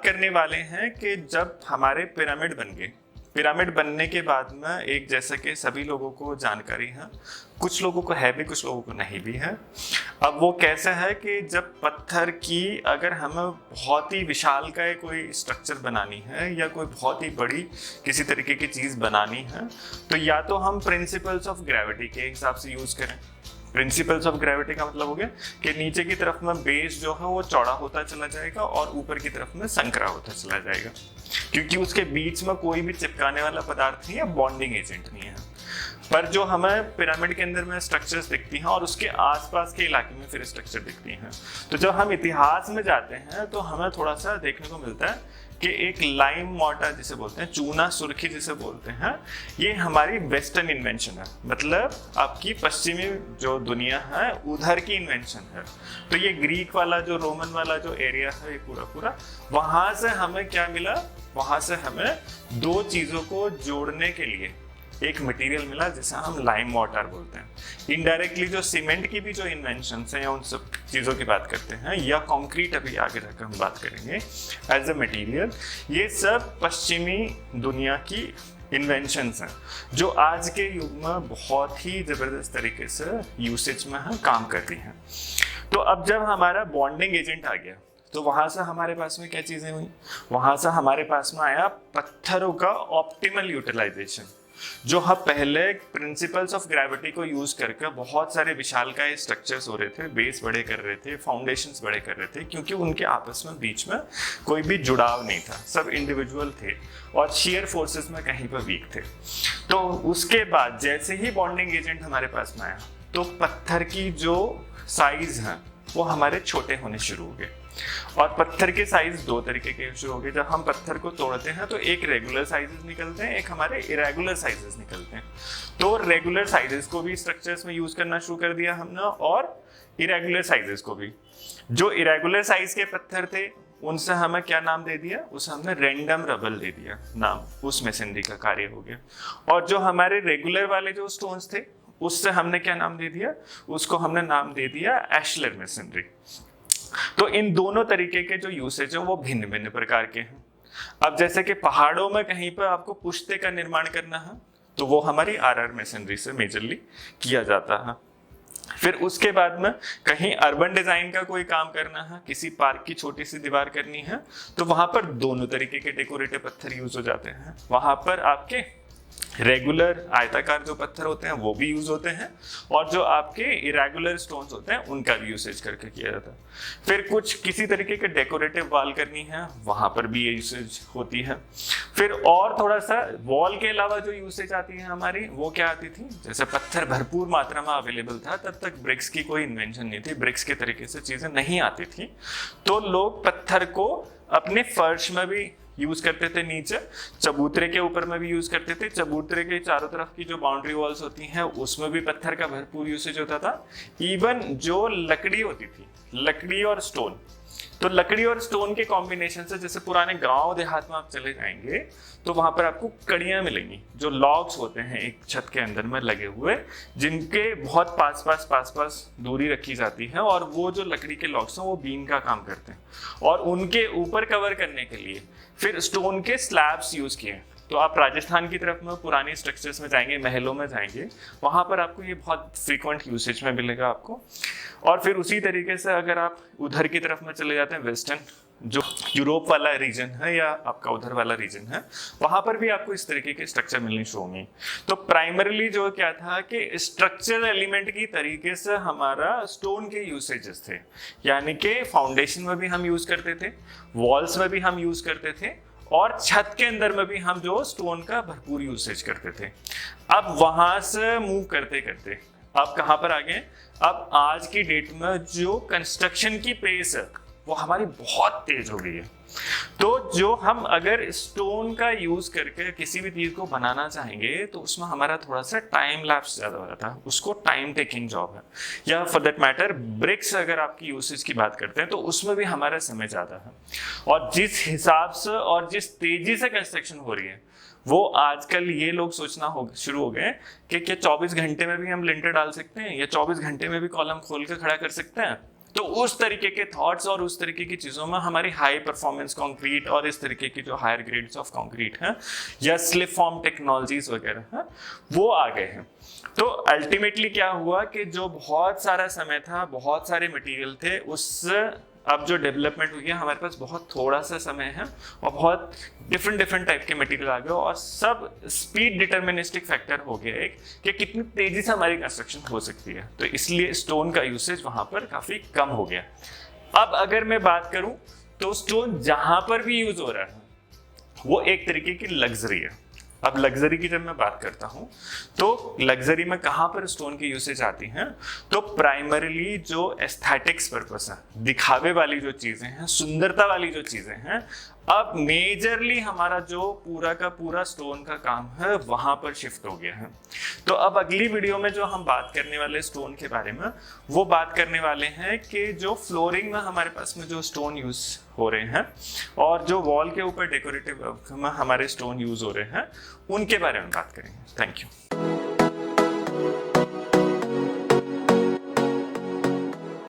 करने वाले हैं कि जब हमारे पिरामिड बन गए, पिरामिड बनने के बाद में एक जैसे कि सभी लोगों को जानकारी है, कुछ लोगों को है भी, कुछ लोगों को नहीं भी है। अब वो कैसा है कि जब पत्थर की अगर हमें बहुत ही विशालकाय कोई स्ट्रक्चर बनानी है या कोई बहुत ही बड़ी किसी तरीके की चीज़ बनानी है, तो या तो हम प्रिंसिपल्स ऑफ ग्रेविटी के हिसाब से यूज़ करें। प्रिंसिपल्स ऑफ ग्रेविटी का मतलब हो गया कि नीचे की तरफ में बेस जो है वो चौड़ा होता चला जाएगा और ऊपर की तरफ में संकरा होता चला जाएगा, क्योंकि उसके बीच में कोई भी चिपकाने वाला पदार्थ नहीं है, बॉन्डिंग एजेंट नहीं है। पर जो हमें पिरामिड के अंदर में स्ट्रक्चर्स दिखती हैं और उसके आसपास के इलाके में फिर स्ट्रक्चर दिखती हैं, तो जब हम इतिहास में जाते हैं तो हमें थोड़ा सा देखने को मिलता है कि एक लाइम मोर्टार जिसे बोलते हैं, चूना सुर्खी जिसे बोलते हैं, ये हमारी वेस्टर्न इन्वेंशन है, मतलब आपकी पश्चिमी जो दुनिया है उधर की इन्वेंशन है। तो ये ग्रीक वाला जो रोमन वाला जो एरिया है ये पूरा वहां से हमें क्या मिला, वहां से हमें दो चीजों को जोड़ने के लिए एक मटेरियल मिला जिसे हम लाइम मोर्टार बोलते हैं। इनडायरेक्टली जो सीमेंट की भी जो इन्वेंशन है या उन सब चीज़ों की बात करते हैं, या कंक्रीट अभी आगे जाकर हम बात करेंगे एज अ मटेरियल, ये सब पश्चिमी दुनिया की इन्वेंशंस हैं जो आज के युग में बहुत ही ज़बरदस्त तरीके से यूसेज में काम कर रही हैं। तो अब जब हमारा बॉन्डिंग एजेंट आ गया तो वहाँ से हमारे पास में क्या चीज़ें हुई, वहाँ से हमारे पास में आया पत्थरों का ऑप्टिमल यूटिलाइजेशन। जो हम पहले प्रिंसिपल्स ऑफ ग्रेविटी को यूज करके बहुत सारे विशालकाय स्ट्रक्चर्स हो रहे थे, बेस बड़े कर रहे थे, फाउंडेशंस बड़े कर रहे थे, क्योंकि उनके आपस में बीच में कोई भी जुड़ाव नहीं था, सब इंडिविजुअल थे और शेयर फोर्सेस में कहीं पर वीक थे। तो उसके बाद जैसे ही बॉन्डिंग एजेंट हमारे पास में आया तो पत्थर की जो साइज है वो हमारे छोटे होने शुरू हो गए। और पत्थर के साइज दो तरीके के शुरू हो गए। जब हम पत्थर को तोड़ते हैं तो एक रेगुलर साइजेस निकलते हैं, एक हमारे इरेगुलर साइजेस निकलते हैं। तो रेगुलर साइजेस को भी स्ट्रक्चर्स में यूज करना शुरू कर दिया हमने और इरेगुलर साइजेस को भी। जो इरेगुलर साइज के पत्थर थे उनसे हमें क्या नाम दे दिया, उसे हमने रैंडम रबल दे दिया नाम, उस मेसनरी का कार्य हो गया। और जो हमारे रेगुलर वाले जो स्टोन्स थे उससे हमने क्या नाम दे दिया, उसको हमने नाम दे दिया एशलर मेसनरी। तो इन दोनों तरीके के जो यूसेज है वो भिन्न भिन्न प्रकार के हैं। अब जैसे कि पहाड़ों में कहीं पर आपको पुश्ते का निर्माण करना है तो वो हमारी आरआर मेसनरी से मेजरली किया जाता है। फिर उसके बाद में कहीं अर्बन डिजाइन का कोई काम करना है, किसी पार्क की छोटी सी दीवार करनी है, तो वहां पर दोनों तरीके के डेकोरेटिव पत्थर यूज हो जाते हैं। वहां पर आपके रेगुलर आयताकार जो पत्थर होते हैं वो भी यूज होते हैं और जो आपके इरेगुलर स्टोन्स होते हैं उनका भी यूसेज करके किया जाता है। फिर कुछ किसी तरीके के डेकोरेटिव वॉल करनी है, वहां पर भी ये यूसेज होती है। फिर और थोड़ा सा वॉल के अलावा जो यूसेज आती है हमारी, वो क्या आती थी, जैसे पत्थर भरपूर मात्रा में अवेलेबल था तब तक ब्रिक्स की कोई इन्वेंशन नहीं थी, ब्रिक्स के तरीके से चीजें नहीं आती थी, तो लोग पत्थर को अपने फर्श में भी यूज करते थे, नीचे चबूतरे के ऊपर में भी यूज करते थे। चबूतरे के चारों तरफ की जो बाउंड्री वॉल्स होती हैं उसमें भी पत्थर का भरपूर यूसेज होता था। इवन जो लकड़ी होती थी, लकड़ी और स्टोन, तो लकड़ी और स्टोन के कॉम्बिनेशन से, जैसे पुराने गांव देहात में आप चले जाएंगे तो वहां पर आपको कड़ियां मिलेंगी, जो लॉग्स होते हैं एक छत के अंदर में लगे हुए, जिनके बहुत पास पास दूरी रखी जाती है और वो जो लकड़ी के लॉग्स हैं वो बीम का काम करते हैं और उनके ऊपर कवर करने के लिए फिर स्टोन के स्लैब्स यूज किए। तो आप राजस्थान की तरफ में पुराने स्ट्रक्चर्स में जाएंगे, महलों में जाएंगे, वहां पर आपको ये बहुत फ्रीक्वेंट यूसेज में मिलेगा आपको। और फिर उसी तरीके से अगर आप उधर की तरफ में चले जाते हैं, वेस्टर्न जो यूरोप वाला रीजन है या आपका उधर वाला रीजन है, वहां पर भी आपको इस तरीके के स्ट्रक्चर मिलनी शुरू होंगी। तो प्राइमरीली जो क्या था कि स्ट्रक्चरल एलिमेंट की तरीके से हमारा स्टोन के यूसेजेस थे, यानी कि फाउंडेशन में भी हम यूज करते थे, वॉल्स में भी हम यूज करते थे और छत के अंदर में भी हम जो स्टोन का भरपूर यूसेज करते थे। अब वहां से मूव करते करते अब कहां पर आ गए, अब आज की डेट में जो कंस्ट्रक्शन की पेस है वो हमारी बहुत तेज हो गई है। तो जो हम अगर स्टोन का यूज करके किसी भी चीज को बनाना चाहेंगे तो उसमें हमारा थोड़ा सा टाइम लैप्स ज्यादा हो जाता है, उसको टाइम टेकिंग जॉब है। या फॉर दैट मैटर ब्रिक्स अगर आपकी यूसेज की बात करते हैं तो उसमें भी हमारा समय ज्यादा है। और जिस हिसाब से और जिस तेजी से कंस्ट्रक्शन हो रही है वो आजकल ये लोग सोचना शुरू हो गए कि क्या 24 घंटे में भी हम लिंटर डाल सकते हैं या 24 घंटे में भी कॉलम खोल के खड़ा कर सकते हैं। तो उस तरीके के थॉट्स और उस तरीके की चीज़ों में हमारी हाई परफॉर्मेंस कंक्रीट और इस तरीके की जो हायर ग्रेड्स ऑफ कंक्रीट हैं या स्लिप फॉर्म टेक्नोलॉजीज वगैरह हैं वो आ गए हैं। तो अल्टीमेटली क्या हुआ कि जो बहुत सारा समय था, बहुत सारे मटेरियल थे, उस अब जो डेवलपमेंट हुई है हमारे पास बहुत थोड़ा सा समय है और बहुत डिफरेंट टाइप के मटेरियल आ गए और सब स्पीड डिटर्मिनिस्टिक फैक्टर हो गया एक कि कितनी तेजी से हमारी कंस्ट्रक्शन हो सकती है। तो इसलिए स्टोन का यूसेज वहां पर काफी कम हो गया। अब अगर मैं बात करूं तो स्टोन जहां पर भी यूज हो रहा है वो एक तरीके की लग्जरी है। अब लग्जरी की जब मैं बात करता हूं तो लग्जरी में कहां पर स्टोन की यूसेज आती हैं, तो प्राइमरीली जो एस्थेटिक्स पर्पस है, दिखावे वाली जो चीजें हैं, सुंदरता वाली जो चीजें हैं, अब मेजरली हमारा जो पूरा का पूरा स्टोन का काम है वहां पर शिफ्ट हो गया है। तो अब अगली वीडियो में जो हम बात करने वाले स्टोन के बारे में वो बात करने वाले हैं कि जो फ्लोरिंग में हमारे पास में जो स्टोन यूज हो रहे हैं और जो वॉल के ऊपर डेकोरेटिव में हमारे स्टोन यूज हो रहे हैं उनके बारे में बात करेंगे। Thank you.